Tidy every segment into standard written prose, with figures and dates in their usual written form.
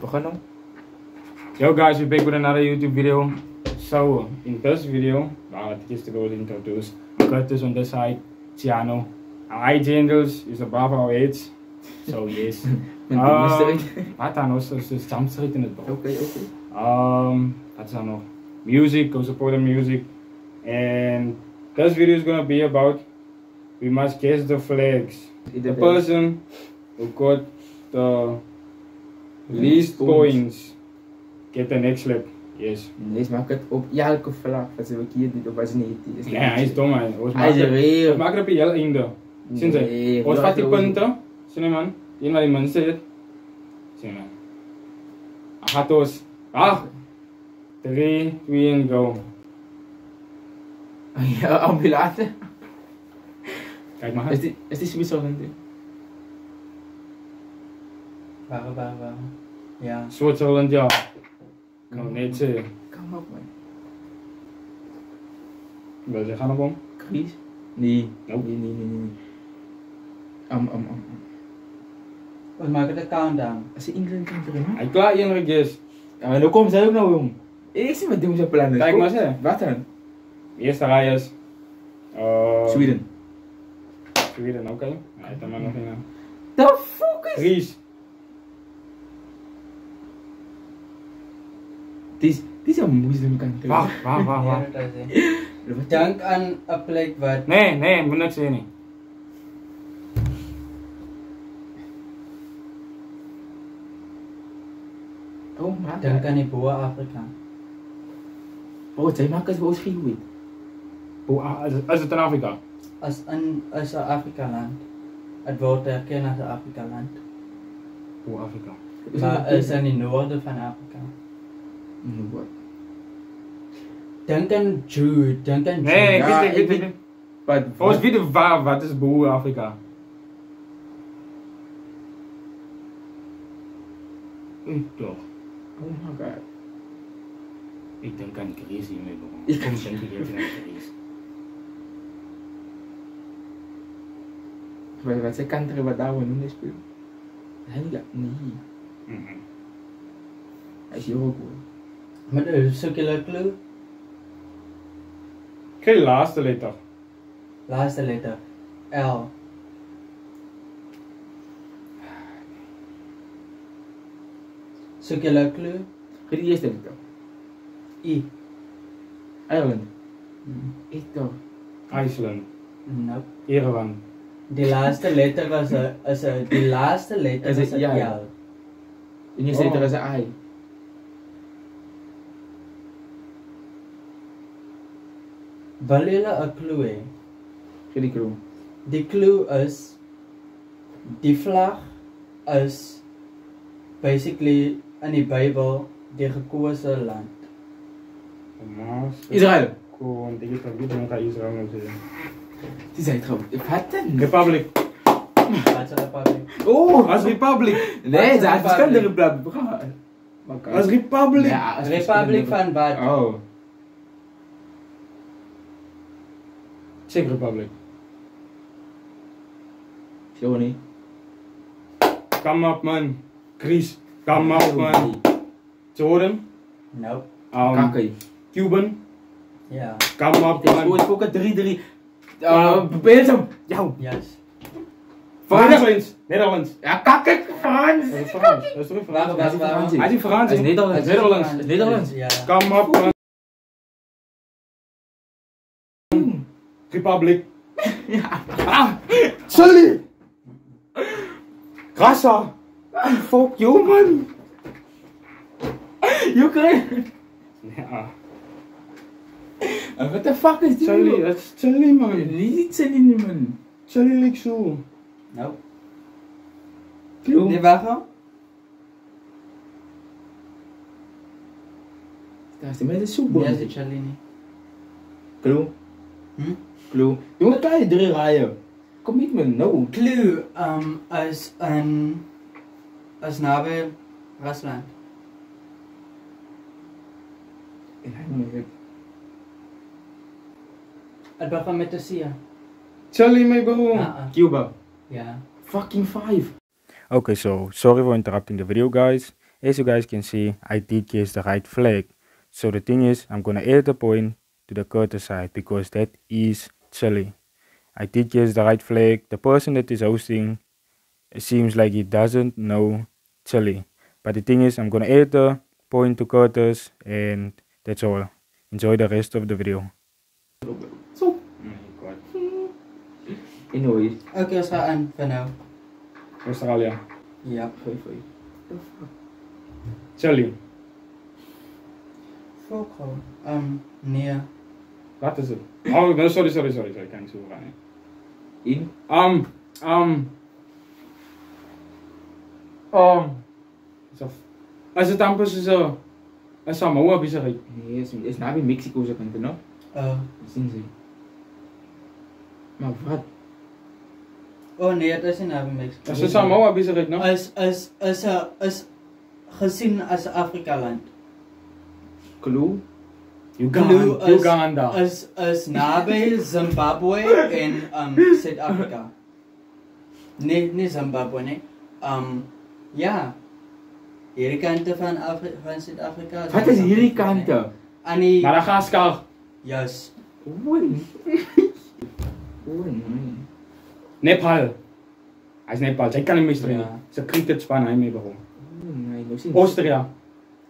begonnen. Yo guys, we're back with another YouTube video. So, in this video, let me just go introduce. Curtis on this side, Tiano. Our IG handles is above our heads. So yes. Wat dan nog? Dus jumpstreet in het bro. Oké. Wat is dan nog? Music, go support the music. And this video is gonna be about, we must guess the flags. The person who got the least points get the next lap. Yes. Nee, maak het op elke vlag. Als we hier dit op als niet. Nee, hij is dom man. Hij is reëel. Maak het op je einde. Zien ze? Ons vat die punten. Zie je man? Een wat die mensen zit. Zie je man? Hij gaat ons. 3, 2 en go. Ja, ambulance. Kijk maar. Is die Zwitserland? Waar. Ja. Zwitserland, ja. Nou, net zeggen. Kom op man. Wil je gaan op om? Chris? Nee. Nope. Nee. We maken de countdown. Als je Engeland komt erin, Hij klaar één guess. ja, maar dan komen zij ook nou jong. Ik zie wat doen ze plannen. Kijk maar ze. Wat dan? Eerste rij is. Zweden. Zweden, oké. Hij heeft er maar nog een. The fuck is... Ries. Die is een moslimkant. Wacht. Ja, dat is het. Dank aan een plek wat... Nee, moet niks zeggen. Oh man. Dank aan die boer Afrika. Oh, zij maken het wel schreeuwen. Is het in Afrika? Als een Afrika-land. Het wordt erkend als een Afrika-land. Hoe Afrika? Maar het is in het noorden van Afrika. Wat? Denk aan Jude, Nee, Ja, ik weet niet. Volgens wie de waar, wat is boer Afrika? Toch. Oh my god. Ik denk aan Greece hiermee begonnen. Ik Kom, denk ik even aan Greece. Wat zij kan er wat daar doen is spelen. Hij nee. Hij is hier ook hoor. Met zoek je een clue? Geen laatste letter. Laatste letter. L. Zoek je een clue? Geen eerste letter. I. Ireland. Ik toch. IJsland. Nope. Yerevan. Die laatste letter was die laatste letter was een ja. L. En je zit er als een I. Wil jullie een clue hê? Geen clue. Die clue is, die vlag is basically in die Bijbel die gekose land. Israël. Kon, ik weet niet hoe ik Israël moet zeggen. Die zei trouwens. Wat dan? Republic. Wat is een republiek? Oh! Als Republic. Nee, dat is geen republiek. Als Republic. Ja, als Republiek van wat? Oh. Czech Republic. Sorry. Come up man. Chris. Come up man. Jordan. Nope. Kakai. Cuban. Ja. Come up Het is man. goed voor 3-3. Belgium. Jou. Yes. Netherlands. Ja, kakken. Frans. Dat is Frans. Dat is toch Frans? Waarom? Hij is Frans. Het is Nederlands. Nederlands. Nederlands. Ja. Come up man. Republic. Ja. Sorry. Rassa. Fuck you man. Ukraine. Ja. What the fuck is dit? Charlie, dat is Charlie man. Niet Celine man. Charlie lijkt zo. Nope. Clue. Nee, waar gaan? Daar is die met de soepbom. Ja, zit Charlie. Clue. Clue. Jongen, kan je 3 rijden? Commitment, no. Clue is nabij Rusland. Het begint met de C. Charlie, my bro. Cuba. Ja. Fucking 5. Okay, so sorry for interrupting the video, guys. As you guys can see, I did guess the right flag. So the thing is, I'm gonna add a point to the Curtis side because that is Chile. I did guess the right flag. The person that is hosting, it seems like he doesn't know Chile. But the thing is, I'm gonna add a point to Curtis, and that's all. Enjoy the rest of the video. So, anyways. Oké, saan van nou? Australia. Ja. Gooi. Chile. Volk gewoon. Nee. Wat is het? Oh, no, sorry. Kan niet zo gaan. In? As het amper so Samoa bezig. Nee, is nabi Mexico sa kanta, no? Sinzi. Maar wat? Oh nee, dat is in Mexico. As Samoa bezig, no? Is gezien als Afrika-land. Clue? Uganda. Is nabij Zimbabwe en Zuid-Afrika. Nee, niet Zimbabwe, nee. Ja. Hierdie kante van Zuid-Afrika. Wat is hierdie kante? Annie. Madagaskar. Yes. Oei. Nepal. Hij is Nepal. Zij kan niet meestrijden. Ja. Ze cricket span hij mee begon. Nee, no sin. Austria.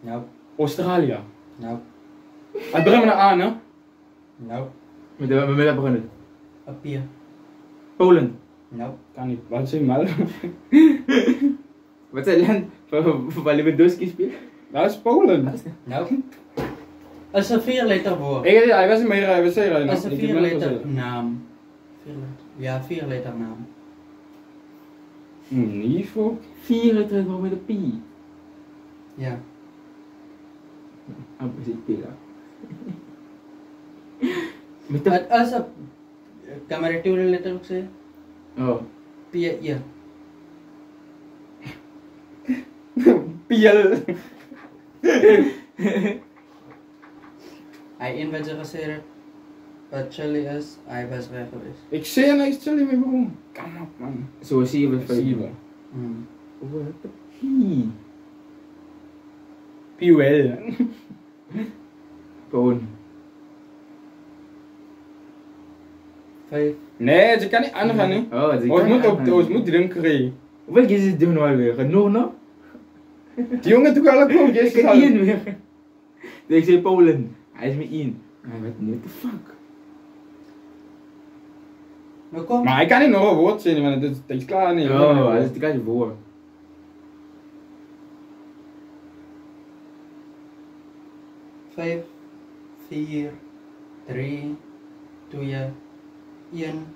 Nope. Australië. Nope. Het begint met een A, hè? Nope. Met dat beginnen. Papier. Polen. Nope. Kan niet. Wat zeg je mal? Wat is land waar Lewandowski speelt? Dat is Polen. Nope. Is een 4-letter woord. Hij was niet meer, hij was zeer. Is een 4-letter naam. 4-letter naam. Niveau. 4 letters gewoon met een P. Ja. Apa sih pila? Het is een... Kan maar de letter ook zeggen? Oh. P-I. Piel. Hij in wat ze gezegd wat Chile is, hij was weg geweest. Ik zei hij is Chile mee begon. Kom op man. Zo zie je Zie je. Wat de P? Piel. Gewoon. 5. Nee, ze kan niet aangaan hè. Ons moet drinken krijgen. Hoeveel keer is het doen alweer? Genoeg nog? Die jongen doet alle gewoon Ik heb één weer. Ik zei Polen. Hij is met 1. What the fuck? Nou kom. Maar hij kan niet nog een woord zeggen, want het is klaar niet. Oh, hij is te kijken voor. 5, 4, 3, 2, 1.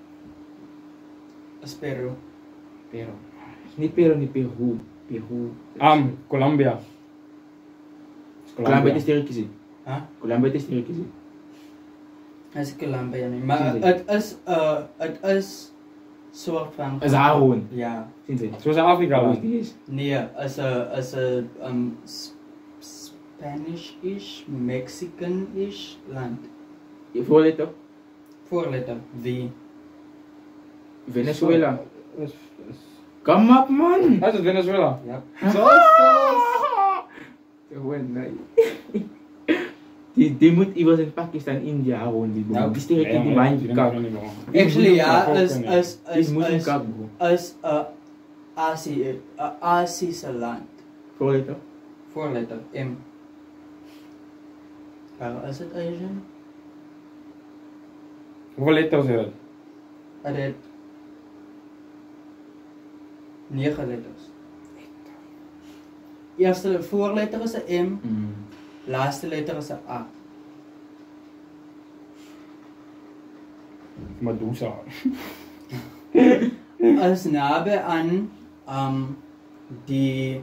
Espero. Peru. Niet Peru, niet Peru. Peru. Colombia. Colombia is sterk gezien. Huh? Colombia is sterk gezien. Dat is Colombia niet. Maar het is soort van... Het is haar gewoon. Ja. Zien ze? Zoals Afrika land. Nee, is Spanish-ish, Mexican-ish land. Je voorletter? Voorletter. V. Venezuela. Come up man! Dat is Venezuela. Ja. Gewoon nee. Die moet iemand in Pakistan, India gewoon die boom. Die sterk in die mind kak. Actually ja, is Azië land. Voorletter? Voorletter M. Waar is het Asian? Hoeveel letters is het? Het heeft 9 letters. Eerste voorletter is een M. Laatste letter is een A. Medusa. Is nabij aan die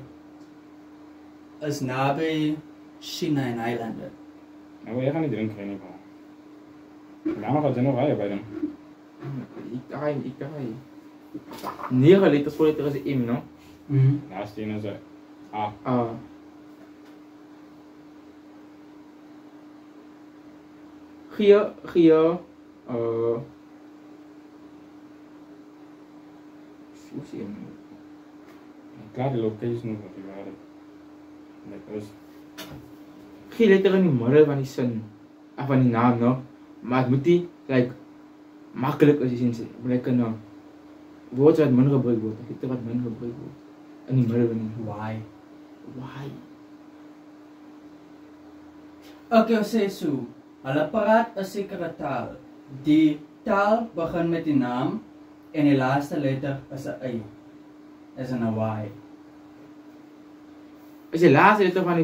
is nabij China en eilanden. Nou, jij gaat niet drinken in ieder geval. Hoe lang gaat er nog rijden bij hem? Ik draai. 9 letters voorletter is een M, no? Naast die is A. Hier, Klaar, die locatie nog wat die waren. Like us. Geen letter in die middel van die sin. Of van die naam, no? Maar het moet nie, like, makkelijk as jy sê. Like, nou, woord wat min gebruik word. Letter wat min gebruik word. In die middel van die. Why? Why? Okay, ons sê so. Hulle praat 'n sekere taal. Die taal begin met die naam en die laaste letter is 'n y. Is 'n y. Is die laaste letter van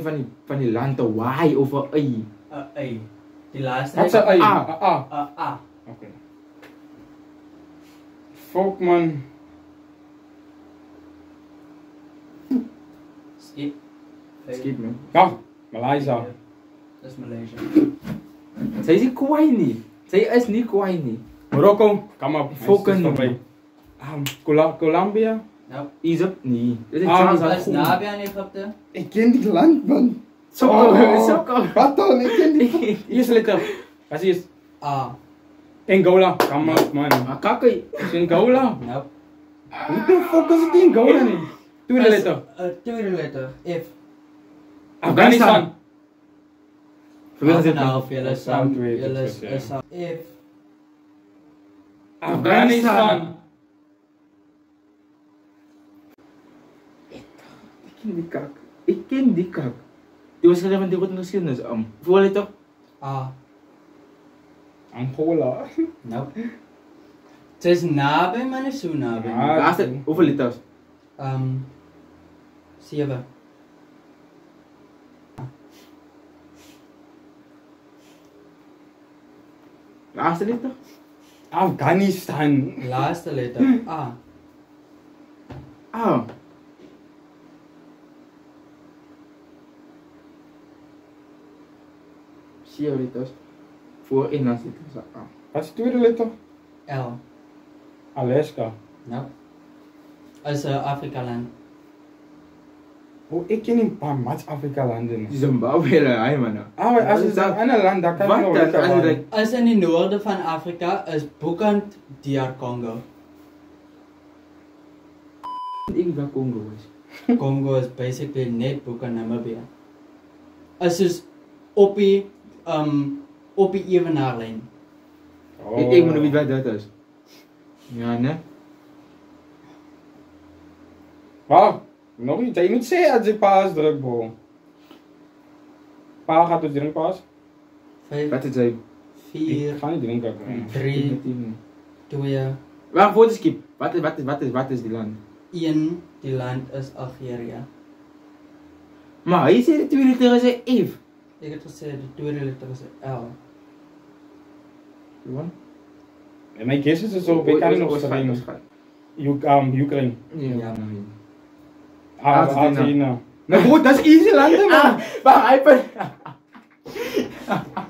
die land 'n Y of 'n Y? 'n y. Die laaste Wat is 'n y? A. 'n a. Okay. Fuck man. Skip. Skip, man. Ja, Malaysia. Dis Malaysia. Sy is nie kwaai nie. Sy is nie kwaai nie. Morocco, kom op. Fucking voorbij. Colombia. Nou, Egypt nie. Dit is Ah, Charles is naby aan Egypte. Ik ken die land man. Sokker. Wat dan? Ik ken die. Eerste letter. Wat is? A. Angola. Kom op man. Maar kakkie. Is Angola? Nou. What the fuck is het Angola nie? Tweede letter. Tweede letter. F. Afghanistan. Probeer dit Nou, nou. julle Sound saam. weet Julle het, ja. is F. Afghanistan. Ik ken die kak. Die was geschreven die route geschiedenis. Voor letter. A. Angola. Nou. Het is naby, maar niet zo naby. Ah. Laatste, hoeveel letters? 7. Laatste letter? Afghanistan. Laatste letter. A. Ah. Vier letters. Voor en laatste letters. Ah. Wat is de tweede letter? L. Alaska. Nou. Is een Afrika-land. Oh, ik ken een paar Afrika landen. Zimbabwe, hij man. Ah, als het een ander land, dan kan Wat je nog dan? lekker Als je waren. Als in het noorden van Afrika is boekend DR Congo. Ik waar Congo is. Congo is basically net boekend Namibia. Is dus op die evenaarlijn. Oh. Ik moet nog niet weten wat dat is. Ja, ne? Wacht, nog iets. Je moet zeggen als je paas drukt, bro. Pa gaat dus drinken paas? 5, Wat is hij? 4, Ik ga niet drinken. 3, 2, Waar voor de skip? Wat is die land? 1. Die land is Algeria. Maar hij zei de tweede letter is een Eve. Ik heb gezegd, de tweede letter is L. Wat? En mijn guess is het zo, ik kan niet nog zeggen. Ukraine. Ja. Argentina. Maar bro, dat is easy landen, man. Maar hij ben...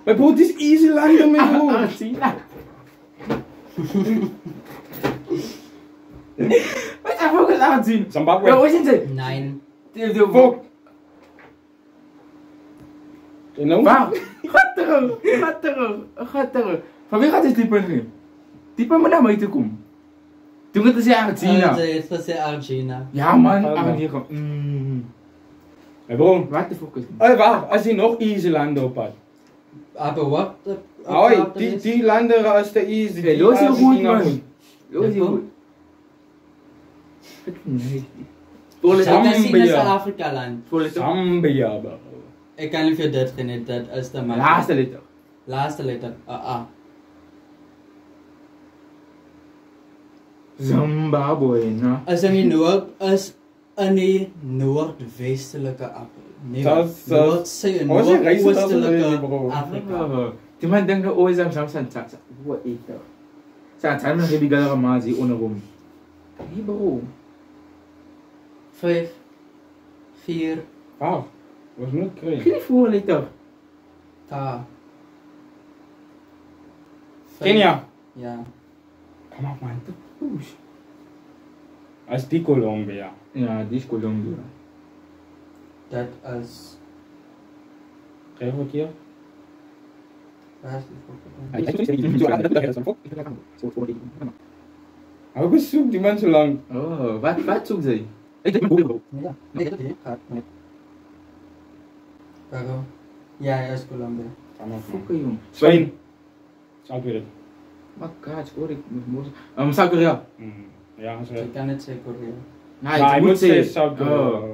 Maar bro, het is easy landen, man, bro. Argentina. Wat is ook eens aanzien? Zimbabwe. Ja, hoe is het? 9. Fuck. You know? Waar? Ga terug. Van wie gaat dit type nu? Type moet naar mij toe komen. Toen het is Argentina. Het is gezegd Argentina. Ja man, Ja. Argentina. Maar bro, Wat de fuck is dit? wacht, als je nog easy landen op had. Aber wat? Hoi, die landen als de easy. Hey, los je goed Argentina man. Los je Ja, goed. Nee. Argentina is een Afrika-land. Zambia, bro. Ik kan niet voor dit geniet, dat is de maat. Laatste letter. Laatste letter, A. Zimbabwe, nou. Is in die noord, is in die noordwestelijke Afrika. Dat is- Noordwestelijke bro. Afrika. Die man denkt nou ooit aan Samson. Wat is dat? Zijn nog geen galera mazi onderom. Nee bro. 5, 4, Ah, was niet krijgen. Geen voor letter. K. Kenia. Ja. Kom op, man. Als die Colombia. Ja, die is Colombia. Dat is... Krijg je een keer? Waar is die voor? Hou bezoek die man zo lang. Oh, wat zoekt zij? Ik denk Ja, nee, dat is gaat. Peru. Ja, is Colombia. Sama Fuck jong. Spain. South weet het. My God, hoor ik moet South Korea. Ja, zo. Ik kan het zeggen Korea. Nee, Maar hij moet zeggen zeggen South Korea.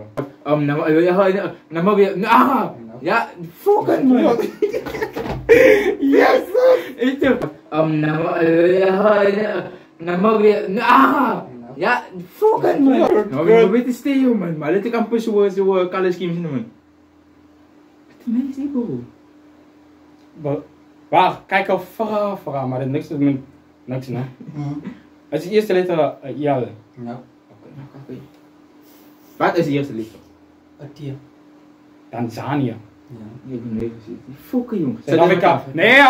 Ja, fucking man. Yes. Itu. Ja, fucking man. Nou, we weten stay man. Maar let ik aan push zo college schemes man. Nee, is niet bro. Wacht, kijk al vooral, maar dat niks met niks, hè? Het is de eerste letter IL. Ja. Oké. Wat is de eerste letter? Atia. Tanzania. Ja. Nee, ik ben even zitten. Fucking jong. Zuid-Afrika. Nee,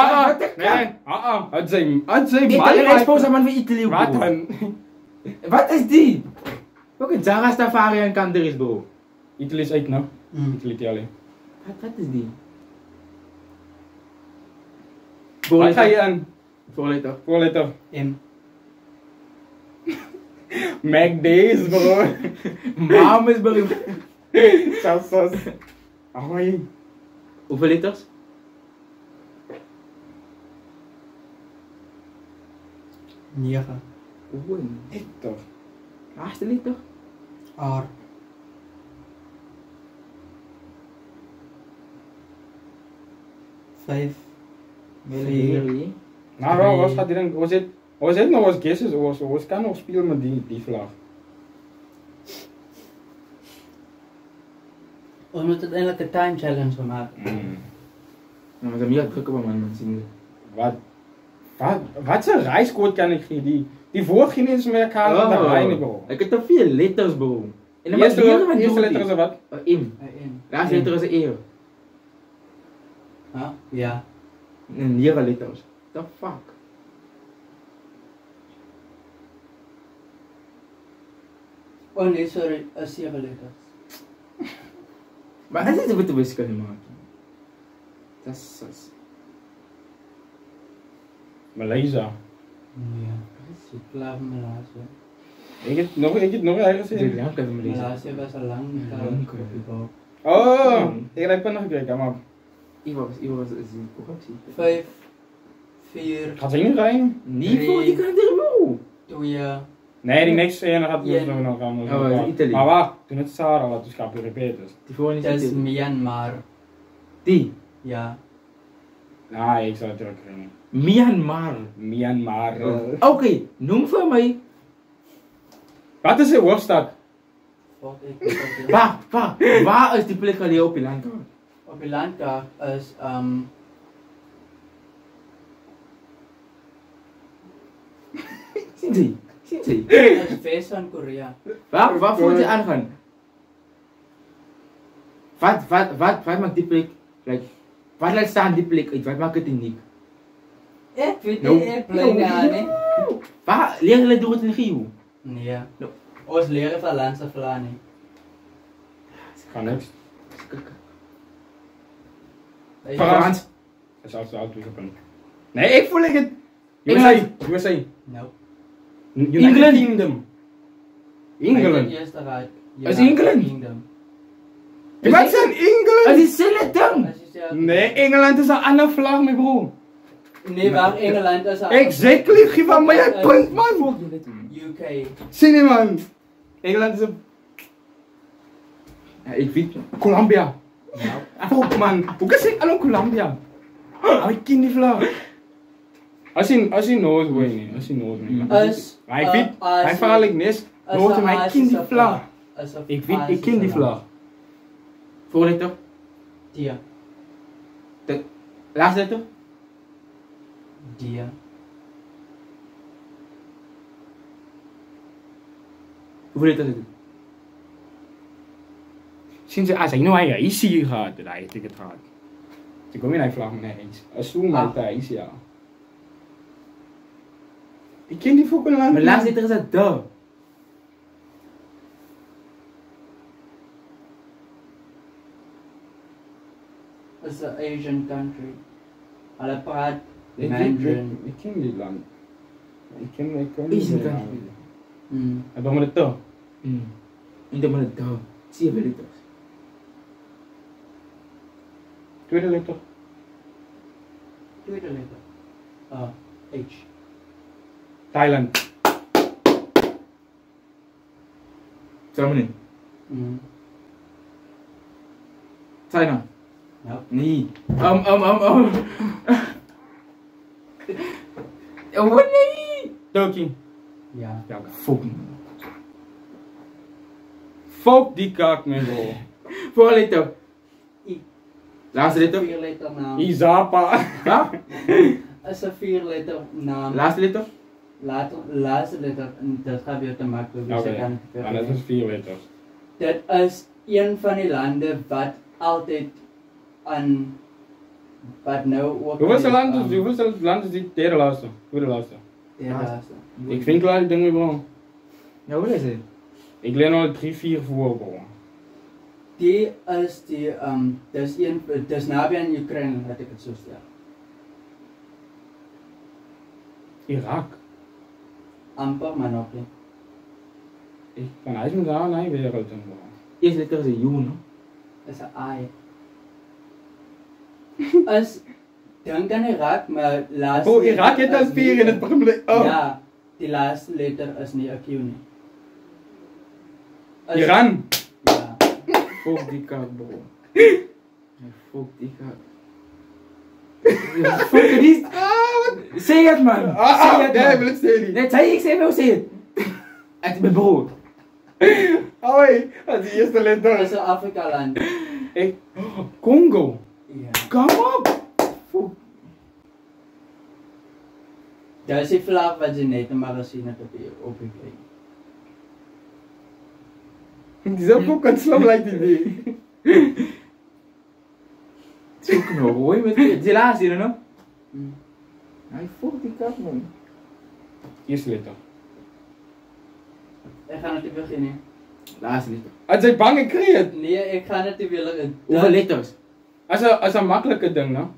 het zijn Italië is volgens mij van Italië. Wat dan? Wat is die? Fucking Zara Stafari en Kanter is bro. Italië is uit, nou? Italië. Wat is die? Wat ga je aan? Voorletter. M. Mac Days, bro. Mam is bro. Sas. Ahoy. Hoeveel letters? 9. Oeh. Ik toch. Laatste letter? R. Vijf. Meli. Nou, was gaat die was het nog eens guesses, was kan nog spelen met die vlag. We moeten uiteindelijk een time challenge van maken. Nou, dat meer drukken we man zien. Wat een reiscode kan ik geven? Die woord geen eens meer kan daar rijden, bro. Ik heb toch 4 letters bro. En De eerste letter is wat? M. Laatste letter is een E. Ja. En 9 letters. The fuck? Oh nee, sorry. 7 letters. Maar het is wat de wiskunde maken. Dat is... Malaysia. Ja. Ik blijf Malaysia. Ik heb nog ergens Ik in. denk even lezen. Malaysia was al lang Ik heb nog gekeken, maar... Ik was een corruptie. 5, 4, Gaat ze niet rijden? Niet voor die kant er bro. 2, Nee, die niks en dan gaat Ja. het nog gaan. Oh, Italië. Maar wacht, toen het Sarah wat dus gaat repeten. Die voor dat is is Myanmar. die. Ja. Nee, ik zou het terugkrijgen. Myanmar. Myanmar. Oké, noem voor mij. Wat is de hoofdstad? Waar is die plek waar je op je landkaart? Op je landkaart is Zien ze? dat is West van Korea. Waar voelt je aangaan? Wat maakt die plek? Like, wat laat staan die plek uit? Wat maakt het uniek? Ik weet niet, ik blijf niet aan, hè. Waar leren jullie door het in Gio? Nee. Ons leren van Landse Vlaani. Ga niks. Frans. Dat is altijd altijd een punt. Nee, ik voel het. USA. No. United Kingdom. England. Eerste raad. Is England? Kingdom. Wat zijn England? Het is Seletang. Nee, Engeland is een andere vlag, mijn bro. Nee, waar Engeland is. Exactly, geef aan mij een punt, man. UK. Zie je, man. Engeland is een... Ja, ik weet. Colombia. Fuck, man. Hoe kan ik aan Colombia? Ik ken die vlag. Als je knows, weet je niet. Als je knows, niet. Maar ik weet, mijn verhaal ik niet. Nooit, maar ik ken die vlag. Ik weet, ik ken die vlag. Voorletter. Dia. Laatste letter. Dia. Hoeveel letters is het? Sinds als hij nou hij is hier gaat, dat hij het gaat. Ik kom in hij vlag met eens. Als toen maar hij is ja. Ik ken die fucking land. Mijn laatste letter is het de. It's an Asian country. Hulle praat Ik Mandarin. ken die land. Ik ken Asian die land. country. Heb je met het toch? Niet met het de. 7 letters. Tweede letter. Tweede letter. H. Thailand. Germany. China. Nope. Nee. Wat nee? Turkey. Ja. Ja, oké. Fuck. Fuck die kak, man, bro. Voor letter. I. Laatste letter. 4 letter naam. Izapa. Ja? Is een 4 letter naam. Laatste letter. Laatste letter, dat gaat weer te makkelijk. Dus Oké, ik kan het en dat is 4 letters. Dit is een van die landen wat altijd aan wat nou ook. Hoeveelste land is die derde laatste? Tweede laatste. De laatste. Ik vind klaar, ik denk weer bro. Ja, wat is het? Ik leen al 3, 4 voor bro. Die is die, dat is nabij aan Oekraïne, laat ik het zo stellen. Irak. Amper, maar nog niet. Ik kan hij met daar naar wereld in bro. Eerste letter is een U, no? Dat is een AI. Is, denk aan Irak, maar laatste. Oh, Irak heeft letter dan is 4 in het probleem. Oh. Ja, die laatste letter is niet een Q nie. Iran. Ja. Fuck die kak, bro. Fuck die kak. Fuck het niet. Zeg het, man. Zeg het, Nee, man. ik wil het zeggen. Nee, ik zeg wel, zeg het. Het is mijn bro. Hoi, dat is de eerste Dat letter. is een Afrika land. Congo. Ja. Kom op. Fuck. Dat is die vlag wat je net maar gezien hebt op je kijk. Die is ook een slam lijkt die. Zoek me hoor, met die laatste hier, no? Mm. Hij fuck die kak, man. Eerste letter. Ik ga het niet beginnen. Laatste letter. Als hij bang kreeg. Nee, ik ga het niet willen. Hoeveel letters? Als een makkelijke ding, no?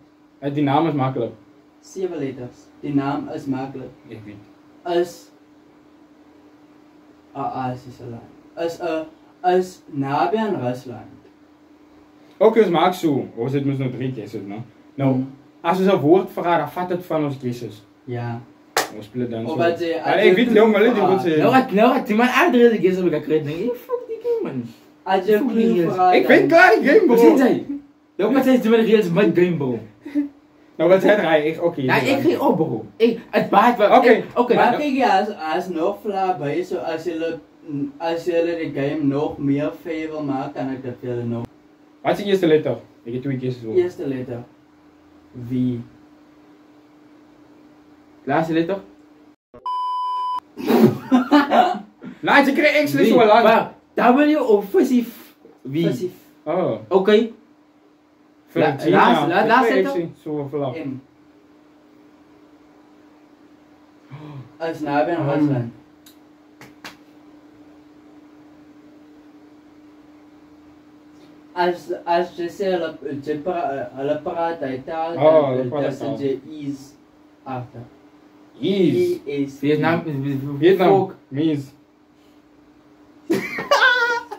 Die naam is makkelijk. 7 letters. Die naam is makkelijk. Ik weet. Is een Azische land. Is nabij aan Rusland. Ook eens maak zo. Oh, zit nog 3 keer, no? Nou, als we zo'n woord verraden, vat het van ons kiezers. Ja. We spelen dan zo. Of wat je- Ja, ik weet heel maar die wordt ze. Nou gaat die man aandringen, ik heb gekreeg. Denk ik, fuck die game, man. Als je een clue vraagt. Ik vind klaar die game, Wat zijn bro. zij? De ook met zijn met de reels met game, bro. Nou, wat zei hij? Oké. Ja, ik ging op, bro. Het baat wel. Oké. Maar kijk, ja, als nog vlakbij is, als jullie de game nog meer fair wil maken, kan ik dat willen nog. Wat is de eerste letter? Ik heb 2 keer zo. Eerste letter. Wie? Laatste letter? Nou, je kreeg X Wie? zo lang. Maar W of passief? Wie? Passief. Oh. Oké. Laatste laatste letter? Zo lang. M. Als nabij aan Rusland. Als je zegt, hulle praat uit taal, hulle praat dan uit taal. zit je is achter. Yes. Is. Vietnam. Vietnam. Means.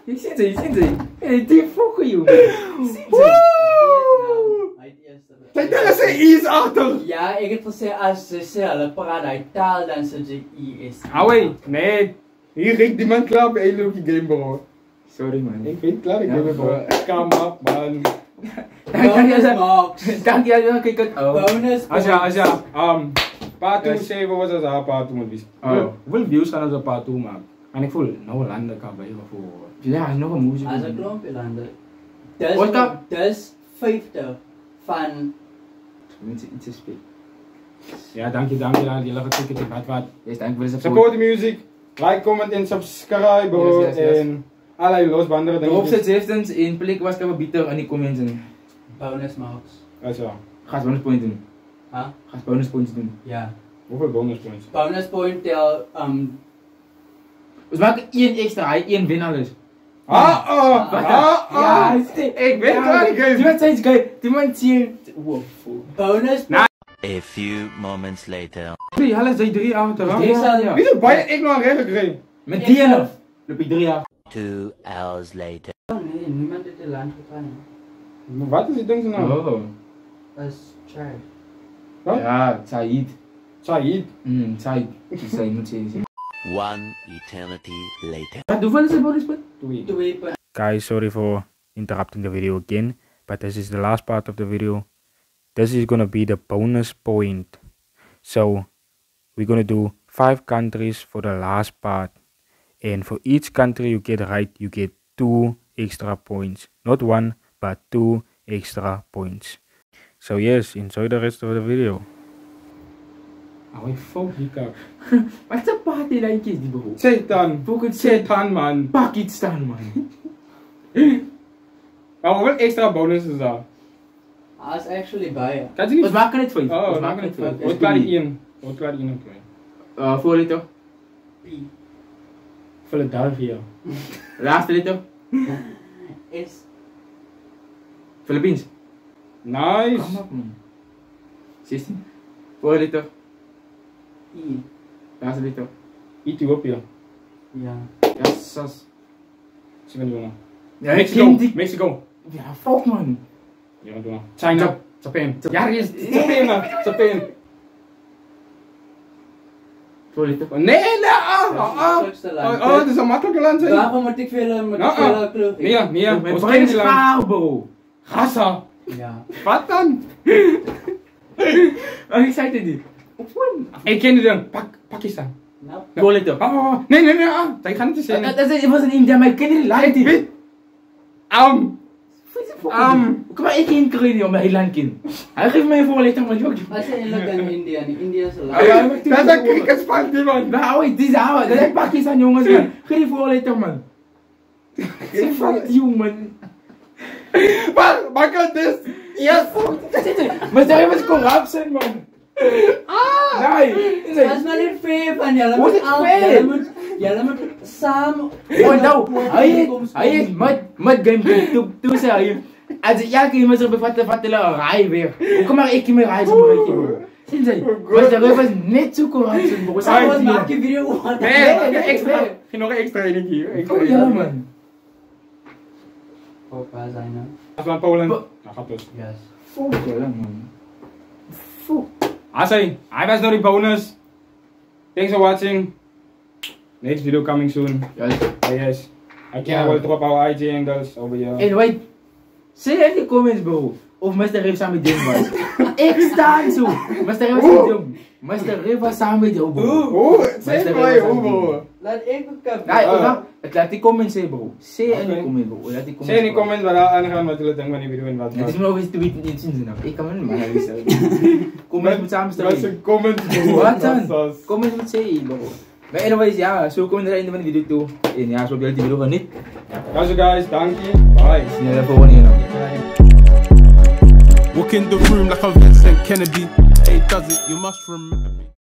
Je ziet ze. Die fokken, joh. Vietnam. Uit eerste. Kijk, daar is een is achter. Ja, ik heb gezegd, als ze zegt, hulle praat uit taal, dan zit je is. Auwee. Nee. Hier riekt die man klaar bij een leuke game, bro. Sorry, man. Ik vind klaar, ik Ja, game, bro. Come up, man. Bonus marks. Dank je wel, kijk het. Oh. Bonus Asja. Part 2, Yes. 7 was het haar part 2 moet wezen. Oh. Hoeveel views gaan we op part 2 maken? En ik voel, nou landen kan bij je voor. Ja, is nog een moeilijk. Als een klompje landen. Wat dan? Dus 50 van. Mensen iets te spelen. Ja, dank je aan jullie geklikt hebben. Wat. Yes, dank voor de Support the music. Like, comment en subscribe, bro. Yes. En allerlei losbandere De dingen. opzet heeft eens in plek was ik bitter in die comments. Bonus marks. Asja. Ga eens bonus points doen. Huh? Ga eens bonus points doen. Ja. Hoeveel bonus points? Bonus point tel We maken 1 extra, hij 1 win alles. Ja, Ik weet waar ik Die even. man zijn geil. Die man ziet. Wow. bonus. A few moments later. 3, alles zijn 3 achter. Drie Wie ja. is bij ik nog een regel gekregen? Met die en loop ik 3 jaar. 2 hours later. Oh nee, niemand heeft het land gegaan. Wat is die ding zijn naam? Oh. As child. Wat? Ja, Said. Said. Said. Said moet zeggen. One eternity later. Wat hoeveel is het bonus punt? 2 punten. Guys, sorry for interrupting the video again, but this is the last part of the video. This is gonna be the bonus point. So we're gonna do 5 countries for the last part, and for each country you get right, you get 2 extra points. Not 1, but 2 extra points. So yes, enjoy the rest of the video. Oh, fuck. Hiccup. Wat een partylijntje is die bro? Satan. Fucking Satan, man. Pakistan, man. Maar hoeveel extra bonus is dat? I was actually by. Kan je niet? Wat maken het 5? Oh, Wat maak maken het het 5? Wat klaar die 1? Wat klaar die 1 oké. Voorletter. P. Philadelphia. Laatste letter. S. Philippines. Nice. Kom op, man. 16. Voorletter. E. Laatste letter. Ethiopië. Ja. Ja, sas. 27. Ja, Mexico. Mexico. Ja, fuck, man. Ja, doe maar. China. Japan. Ja, er is Japan, man. Japan. Voorletter. Nee, nee, oh, het is een makkelijke land, hè. Waarom moet ik veel kleur? Nee, Mijn ons brein is land. gaar, bro. Gaza. Ja. Wat dan? Oh, ik zei het niet. Ik ken die dan. Pakistan. Nou. Voorletter. Oh, nee, ik ga niet te zeggen. Het was in India, maar ik ken niet lijkt die. Kom maar, ik ken Korea, maar heel lang ken. Hij geeft mij een voorletter, maar joh. Als je inlog in India, niet India is een land. Dat is een cricketspel, die man. Nou, die is ouwe. Dat is Pakistan, jongens, man. Geef die voorletter, man. Fuck you, man. Maar kan dit? Ja, maar zeg even corrupt zijn, man. Nee. Dat is maar niet fair van jullie. Hoe is het fair? Jullie moeten samen. Oh, nou, hij is met gameplay. Toen zei hij, als ik elke keer met z'n bevatten rij weer. Hoe kom maar ik in mijn rij zo'n beetje, bro. Zien ze, maar de rug was net zo corrupt zijn, bro. Samen maak je video. Nee, extra. Nog een extra enig hier. Oh ja, man. Oh, waar zijn we? Als we naar Polen. Nou, gaat dus. Yes. Fuck ja, man. Fuck. Asai, I was not a bonus. Thanks for watching. Next video coming soon. Yes. I can't will drop our IG handles over here. En wait. Zeg in de comments, bro. Of Mr. Riff samen met Jim was. Ik sta zo. Mr. Riff samen met Jim. Mr. Riff was samen met jou, bro. Zeg maar, bro. Laat ik ook kijken. Nee, laat die comments zeggen, bro. Zeg in de comments, bro. Zeg in de comments waar aangaan wat jullie denken van die video en wat. Het is me ook eens te weten in zin. Ik kan me niet meer zeggen. Comments moet samen staan. Dat is een comment, bro. Wat dan? Comments moet zeggen, bro. Maar anyways, ja, zo komen we naar het einde van de video toe. En ja, zo heb jullie die video niet. Ja, zo guys, dank je. Bye. Zien jullie volgende keer nog. Walk in the room like I'm Vincent Kennedy. Hey, does it? You must remember me.